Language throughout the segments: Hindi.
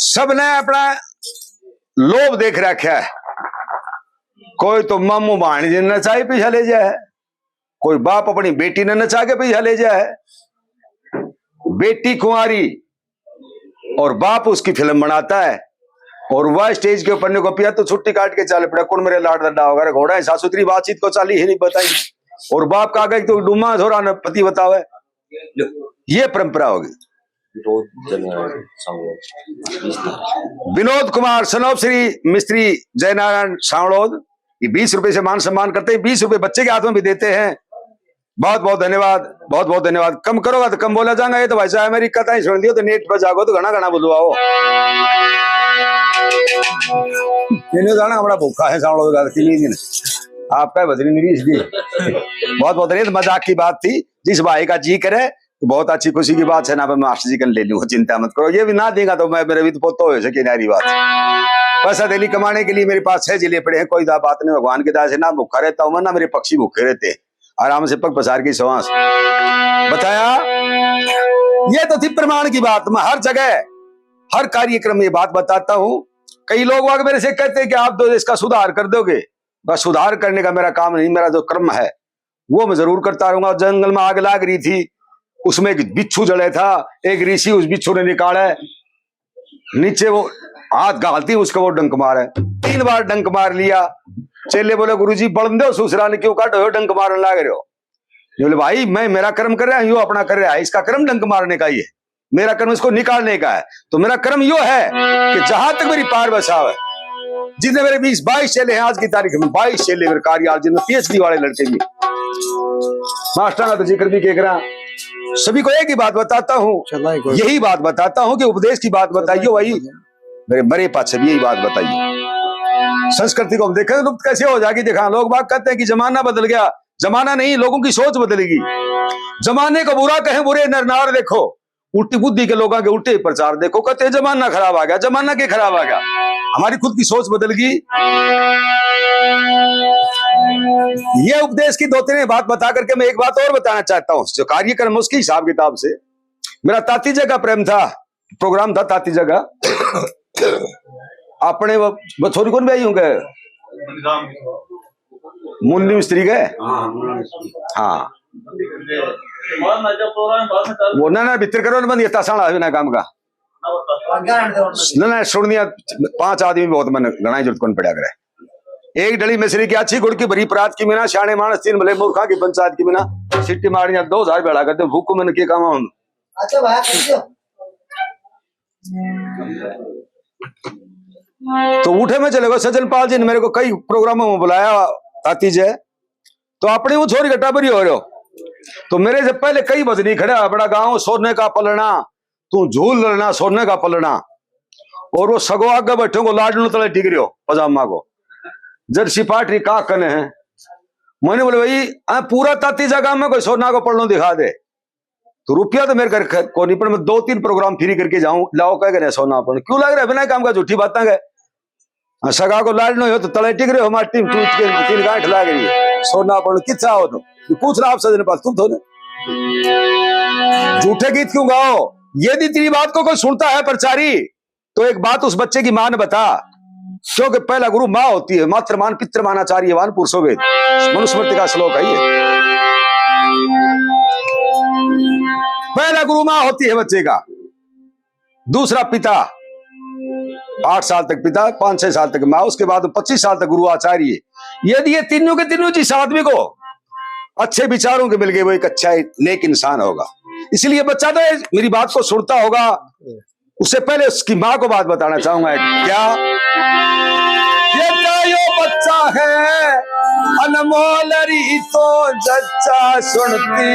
सबने अपना लोभ देख रखा है। कोई तो मामू भाणी जी नचाई पीछा ले जाए, कोई बाप अपनी बेटी ने नचा के पीछा ले जाए, बेटी कुंवारी और बाप उसकी फिल्म बनाता है और वह स्टेज के ऊपर ने को पिया तो छुट्टी काट के चल पड़ा। कौन मेरे लाड डा होगा घोड़ा है सासुत्री बातचीत को चाली ही नहीं बताई और बाप का गई तो डूमा थोड़ा न पति बतावे। ये परंपरा होगी। विनोद कुमार सनोप श्री मिस्त्री जयनारायण सांवलोद, ये 20 रुपए से मान सम्मान करते हैं, 20 रुपए बच्चे के हाथ में भी देते हैं। बहुत बहुत धन्यवाद, बहुत बहुत धन्यवाद। कम करोगा तो कम बोला जाएगा। ये तो भाई साहब मेरी कथा सुन दियो तो नेट पर जागो तो घना घना बुलवाओ। जाना हमारा भूखा है सांवलोद आपका बदली नहीं इसलिए बहुत बहुत धन्यवाद। मजाक की बात थी, जिस भाई का जी करे तो बहुत अच्छी खुशी की बात है ना। मैं मास्टर जी का ले लूंगा, चिंता मत करो। ये भी ना देगा तो मैं मेरे भी तो पोतो हो सके नारी बात। पैसा दिल्ली कमाने के लिए मेरे पास 6 जिले पड़े हैं, कोई बात नहीं। भगवान की दया से ना भूखा रहता हूं मैं ना मेरे पक्षी भूखे रहते, आराम से पग पसार की सांस बताया। ये तो थी प्रमाण की बात। मैं हर जगह हर कार्यक्रम में बात बताता हूं। कई लोग वाग मेरे से कहते हैं कि आप तो इसका सुधार कर दोगे। बस सुधार करने का मेरा काम नहीं, मेरा जो कर्म है वो मैं जरूर करता रहूंगा। जंगल में आग लाग रही थी, उसमें एक बिच्छू जड़े था, एक ऋषि उस बिच्छू ने निकाला, नीचे वो हाथ गालती उसको वो डंक मारे, 3 बार डंक मार लिया। चेले बोले गुरुजी बड़े सुसरा ने क्यों काटो डंक मारने लग रहे हो। बोले भाई मैं मेरा कर्म कर रहा हूं, यो अपना कर रहा है। इसका कर्म डंक मारने का ही है, मेरा कर्म इसको निकालने का है। तो मेरा कर्म यो है कि जहां तक मेरी पार बसाव है। जितने मेरे 20-22 चेले हैं आज की तारीख में, 22 चेले मेरे कार्यालय जिनमें PhD वाले लड़के भी, मास्टर का तो जिक्र भी कह रहा। सभी को एक ही बात बताता हूँ, यही बात बताता हूँ कि उपदेश की बात बताइए। वही मेरे मरे पास भी यही बात बताइए। संस्कृति को हम देखें लुप्त कैसे हो जाएगी। देखा लोग बात कहते हैं कि जमाना बदल गया, जमाना नहीं, लोगों की सोच बदलेगी। जमाने को बुरा कहें, बुरे नर नार देखो, उल्टी बुद्धि के लोगों के उल्टे प्रचार देखो, कहते हैं जमाना खराब आ गया। जमाना के खराब आ गया, हमारी खुद की सोच बदल गई। ये उपदेश की 2-3 बात बता करके मैं एक बात और बताना चाहता हूँ। जो कार्यक्रम उसकी हिसाब किताब से मेरा ताती जगह प्रेम था, प्रोग्राम था ताती जगह। अपने बछोरी कौन भी होंगे मुन्नी मिस्त्री गए, हाँ वो ना भीतर करो बंद ना काम का ना सुन दिया। 5 आदमी बहुत मन घना जरूरत कौन पड़ा करे। एक डली मिश्री की अच्छी गुड़ की भरी परात की बिना, शाने मानस 3 भले मूर्खा की पंचायत की बिना, सिट्टी मारिया 2000 बेड़ा करते भूखो मन के काम। तो उठे में चले गए। सज्जन पाल जी ने मेरे को कई प्रोग्रामों में बुलाया ताती जय, तो अपनी वो छोरी घटा बरी हो रहे हो। तो मेरे से पहले कई बजनी खड़ा, बड़ा गांव सोने का पलना, तू झूल लड़ना सोने का पलना। और वो सगो आगे बैठे को लाडनू तले टिक रहे हो पजामा को जर्सी पाटरी का कने है। मैंने बोले भाई पूरा ताती जगह में कोई सोना को पलनो दिखा दे। तो रुपया तो मेरे घर को नहीं, पर मैं 2-3 प्रोग्राम फ्री करके जाऊं, लाओ कह गए सोना पढ़ क्यों लग रहा है बिना काम का झूठी बातें गए। सगा को लाड नहीं हो तो तले टिक रहे हो, हमारी टीम टूट के 3 गांठ लाग रही है। सोना पढ़ कितना हो तुम पूछ रहा आप सजन पास तुम थोड़े झूठे गीत क्यों गाओ। यदि तेरी बात को कोई सुनता है प्रचारी तो एक बात उस बच्चे की मां ने बता, क्योंकि पहला गुरु मां होती है। मातृमान पितृमान आचार्यवान पुरुषो वेद, मनुस्मृति का श्लोक है ये। पहला गुरु मां होती है बच्चे का, दूसरा पिता 8 साल तक पिता, 5-6 साल तक मां, उसके बाद 25 साल तक गुरु आचार्य। यदि ये तीनों के तीनों जिस आदमी को अच्छे विचारों के मिल गए वो एक अच्छा नेक इंसान होगा। इसलिए बच्चा तो मेरी बात को सुनता होगा। उससे पहले उसकी मां को बात बताना चाहूंगा। क्या ये बच्चा है अनमोल री तो जच्चा सुनती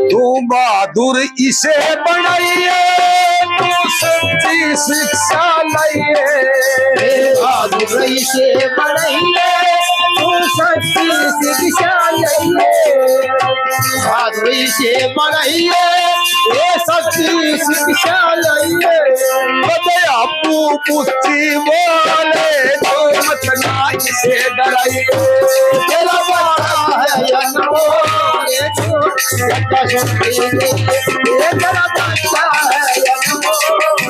तू बहादुर इसे बनाइए, तू सच्ची शिक्षा लाइए, बहादुर इसे बनाइए, तू सच्ची शिक्षा लाइए, बहादुर इसे बनाइए, ये सच्ची शिक्षा लाइए। आपू पुच्ची बोले तो मत ना इसे डराइए, तेरा बड़ा है अनमोल, ये तेरा बच्चा है अनमोल, ये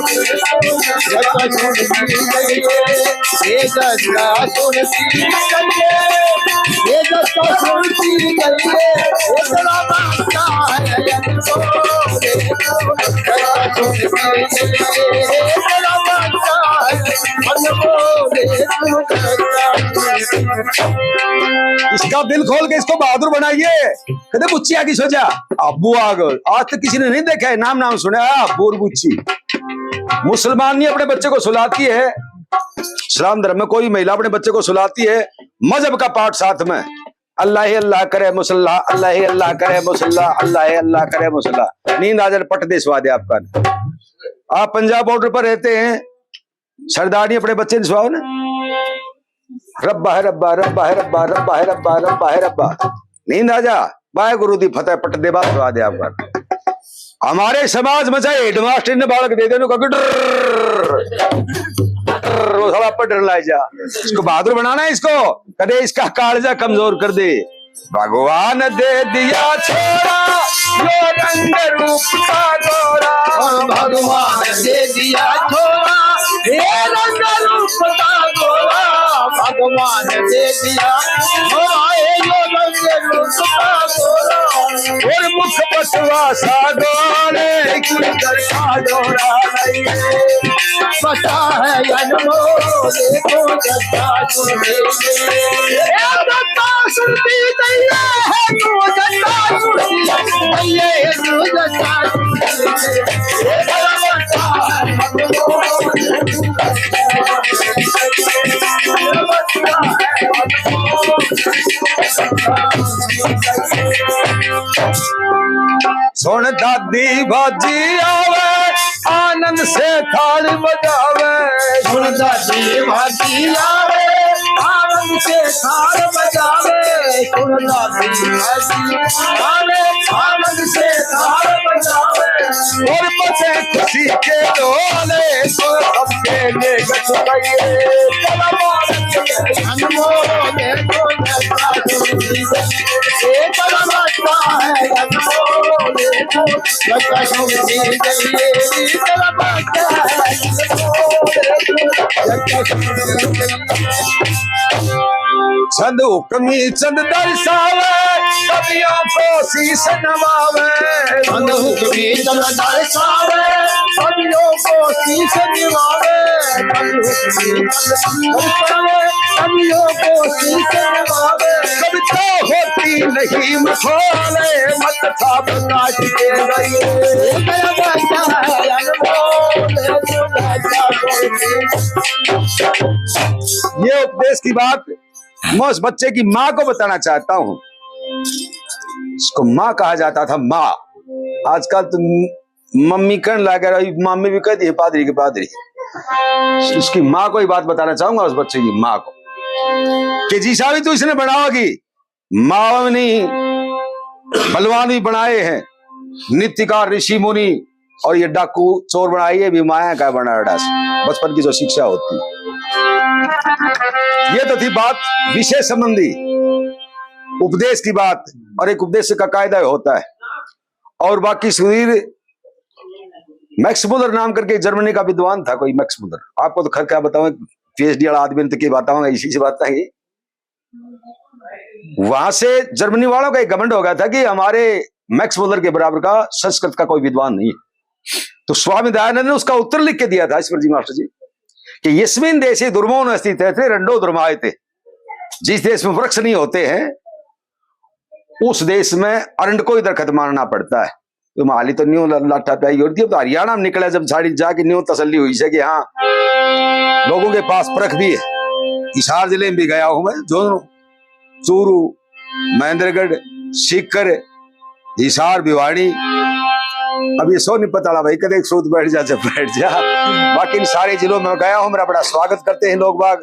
जज्बा सुनती गई, ये जज्बा सुनती गई, ये तेरा बच्चा है अनमोल, तेरा बच्चा है अनमोल। इसका दिल खोल के इसको बहादुर बनाइए। कहते बुच्ची आगे सोचा अब्बू आ गए, आज तक किसी ने नहीं देखा है, नाम नाम सुना है अब्बू और बुच्ची। मुसलमान नहीं अपने बच्चे को सुलाती है, इस्लाम धर्म में कोई महिला अपने बच्चे को सुलाती है, मजहब का पाठ साथ में, अल्लाह ही अल्लाह करे मुसल्ला, अल्लाह ही अल्लाह करे मुसल्ला, अल्लाह ही अल्लाह करे मुसल्ला। नींद आ जाए पट दे स्वाद आपका। आप पंजाब बॉर्डर पर रहते हैं, सरदारी अपने बच्चे ने सुहाओ ना, रब्बा है रब्बा, रब्बा है रब्बा, रब्बा है रब्बा, रब्बा है रब्बा। नींद आ जा, वाहे गुरु दी फतेह पट दे बात सुहा दे आपका। हमारे समाज में चाहे हेडमास्टर ने बालक दे देने को वो थोड़ा पर डर लाई जा, इसको बहादुर बनाना है, इसको कदे इसका कालजा कमजोर कर दे। भगवान दे दिया छोड़ा यो रंग रूप का गोरा, भगवान दे दिया छोड़ा ये रंग रूप का गोरा, भगवान दे दिया छोड़ा ये रंग रूप का गोरा, और मुख बसवा सा गोरे का डोरा बता है अनमोल देखो जता सुनती दैया है तू जता सुनती दैया है तू जता सुन दादी बाजी आवे आनंद से थाल बजावे, सुन दादी बाजी आवे आनंद से थाल बजावे, सुन दादी बाजी आवे आनंद से थाल बजावे, और बसे खुशी के डोले तो सबके ले गए अनमोल देखो जता सुनती ये परमात्मा है अनमोल देखो जता सुनती ये परमात्मा है अनमोल देखो जता चंद हुक्मी चंद दर्शावे कवियों को शीश नवावे, चंद हुक्मी चंद दर्शावे कवियों को शीश नवावे, चंद हुक्मी चंद दर्शावे कवियों को शीश नवावे, कविता होती नहीं मखौले मत था प्रकाश के गई, मेरा बच्चा है अनमोल देखो जता ये उपदेश की बात मैं उस बच्चे की माँ को बताना चाहता हूँ। इसको माँ कहा जाता था, माँ। आजकल तो मम्मी कहने लगा, मम्मी भी कहती है पादरी के पादरी। उसकी माँ को ही बात बताना चाहूंगा, उस बच्चे की माँ को, कि जीसा भी तो इसने बनाओगी, माँ नहीं बलवान भी बनाए हैं, नित्यकार ऋषि मुनि और ये डाकू चोर बनाई है भी माया का बना बचपन की जो शिक्षा होती। ये तो थी बात विषय संबंधी उपदेश की बात, और एक उपदेश का कायदा होता है। और बाकी सुधीर मैक्स मुलर नाम करके जर्मनी का विद्वान था कोई, मैक्स मुलर, आपको तो खैर क्या बताऊं, पीएचडी वाला आदमी तक की बताऊंगा, इसी से बात है। वहां से जर्मनी वालों का एक घमंड हो गया था कि हमारे मैक्स मुलर के बराबर का संस्कृत का कोई विद्वान नहीं है। तो स्वामी दयानंद ने उसका उत्तर लिख के दिया था ईश्वर जी मास्टर जी कि यस्मिन देशे दुर्मो न स्थित थे रंडो दुर्मायते, जिस देश में वृक्ष नहीं होते हैं उस देश में अरंड को ही दरखत मानना पड़ता है। तो माली तो न्यू लाठा प्याई होती है, तो हरियाणा में निकला जब साड़ी जाके न्यू तसल्ली हुई है कि हाँ लोगों के पास परख भी है। हिसार जिले में भी गया हूं मैं, जो चूरू महेंद्रगढ़, सीकर, हिसार, भिवाड़ी। अब ये सो नहीं पता लगा भाई, कदे सूद बैठ जा। बाकी इन सारे जिलों में गया हूं, मेरा बड़ा स्वागत करते हैं लोग बाग।